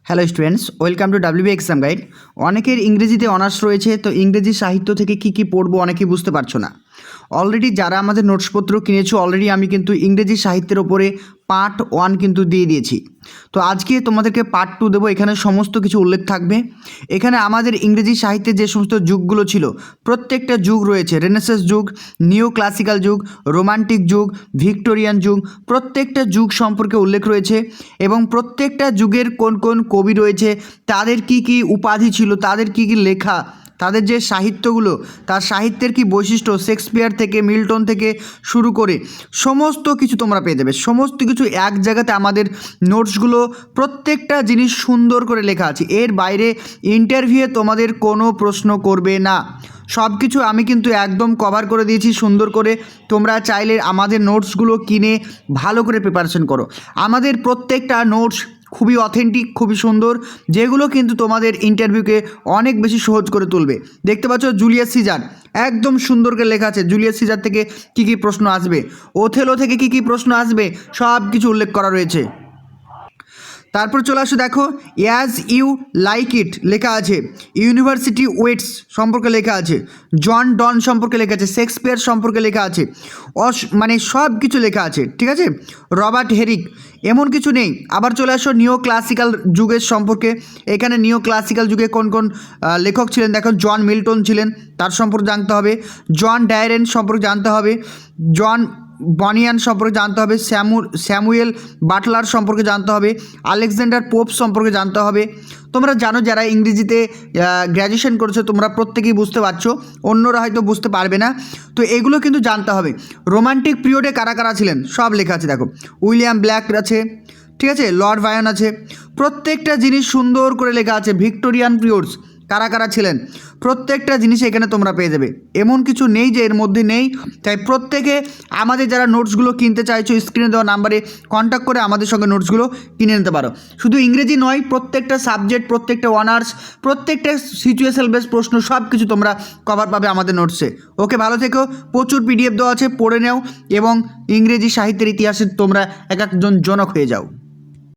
Hello students, welcome to WB exam guide. অনেকের ইংরেজিতে honours রয়েছে, তো ইংরেজি সাহিত্য থেকে কী পড়বো অনেকেই বুঝতে পারছো না। অলরেডি যারা আমাদের নোটসপত্র কিনেছো, অলরেডি আমি কিন্তু ইংরেজি সাহিত্যের ওপরে পার্ট 1 কিন্তু দিয়ে দিয়েছি। তো আজকে তোমাদেরকে পার্ট 2 দেবো। এখানে সমস্ত কিছু উল্লেখ থাকবে। এখানে আমাদের ইংরেজি সাহিত্যে যে সমস্ত যুগগুলো ছিল, প্রত্যেকটা যুগ রয়েছে। রেনেসাঁস যুগ, নিও ক্লাসিক্যাল যুগ, রোমান্টিক যুগ, ভিক্টোরিয়ান যুগ, প্রত্যেকটা যুগ সম্পর্কে উল্লেখ রয়েছে এবং প্রত্যেকটা যুগের কোন কোন কবি রয়েছে, তাদের কি কি উপাধি ছিল, তাদের কি কি লেখা, তাদের যে সাহিত্যগুলো, তার সাহিত্যের কি বৈশিষ্ট্য, শেক্সপিয়ার থেকে মিল্টন থেকে শুরু করে সমস্ত কিছু তোমরা পেয়ে যাবে। সমস্ত কিছু এক জায়গাতে আমাদের নোটসগুলো, প্রত্যেকটা জিনিস সুন্দর করে লেখা আছে। এর বাইরে ইন্টারভিউয়ে তোমাদের কোনো প্রশ্ন করবে না। সব কিছু আমি কিন্তু একদম কভার করে দিয়েছি সুন্দর করে। তোমরা চাইলে আমাদের নোটসগুলো কিনে ভালো করে প্রিপারেশন করো। আমাদের প্রত্যেকটা নোটস খুবই অথেন্টিক, খুবই সুন্দর, যেগুলো কিন্তু তোমাদের ইন্টারভিউকে অনেক বেশি সহজ করে তুলবে। দেখতে পাচ্ছ জুলিয়াস সিজার, একদম সুন্দর করে লেখা আছে। জুলিয়াস সিজার থেকে কী কী প্রশ্ন আসবে, ওথেলো থেকে কী কী প্রশ্ন আসবে, সব কিছু উল্লেখ করা রয়েছে। তারপর চলে আসো, দেখো অ্যাজ ইউ লাইক ইট লেখা আছে, ইউনিভার্সিটি ওয়েটস সম্পর্কে লেখা আছে, জন ডন সম্পর্কে লেখা আছে, শেক্সপিয়ার সম্পর্কে লেখা আছে, মানে সব কিছু লেখা আছে, ঠিক আছে। রবার্ট হেরিক, এমন কিছু নেই। আবার চলে আসো নিও ক্লাসিক্যাল যুগের সম্পর্কে। এখানে নিও ক্লাসিক্যাল যুগে কোন কোন লেখক ছিলেন, দেখো জন মিল্টন ছিলেন, তার সম্পর্কে জানতে হবে। জন ডায়রেন সম্পর্কে জানতে হবে। জন বনিয়ান সম্পর্কে জানতে হবে। স্যামুয়েল বাটলার সম্পর্কে জানতে হবে। আলেকজান্ডার পোপ সম্পর্কে জানতে হবে। তোমরা জানো যারা ইংরেজিতে গ্র্যাজুয়েশন করেছো, তোমরা প্রত্যেকেই বুঝতে পারছো, অন্যরা হয়তো বুঝতে পারবে না। তো এগুলো কিন্তু জানতে হবে। রোমান্টিক পিরিয়ডে কারা কারা ছিলেন সব লেখা আছে, দেখো উইলিয়াম ব্ল্যাক আছে, ঠিক আছে, লর্ড বায়ন আছে, প্রত্যেকটা জিনিস সুন্দর করে লেখা আছে। ভিক্টোরিয়ান পিরিয়ডস কারা কারা ছিলেন, প্রত্যেকটা জিনিস এখানে তোমরা পেয়ে যাবে। এমন কিছু নেই যে এর মধ্যে নেই। তাই প্রত্যেকে আমাদের যারা নোটসগুলো কিনতে চাইছো, স্ক্রিনে দেওয়া নাম্বারে কন্ট্যাক্ট করে আমাদের সঙ্গে নোটসগুলো কিনে নিতে পারো। শুধু ইংরেজি নয়, প্রত্যেকটা সাবজেক্ট, প্রত্যেকটা অনার্স, প্রত্যেকটা সিচুয়েশান বেস প্রশ্ন সব কিছু তোমরা কভার পাবে আমাদের নোটসে। ওকে, ভালো থেকো। প্রচুর পিডিএফ দেওয়া আছে, পড়ে নাও এবং ইংরেজি সাহিত্যের ইতিহাসে তোমরা এক একজন জনক হয়ে যাও।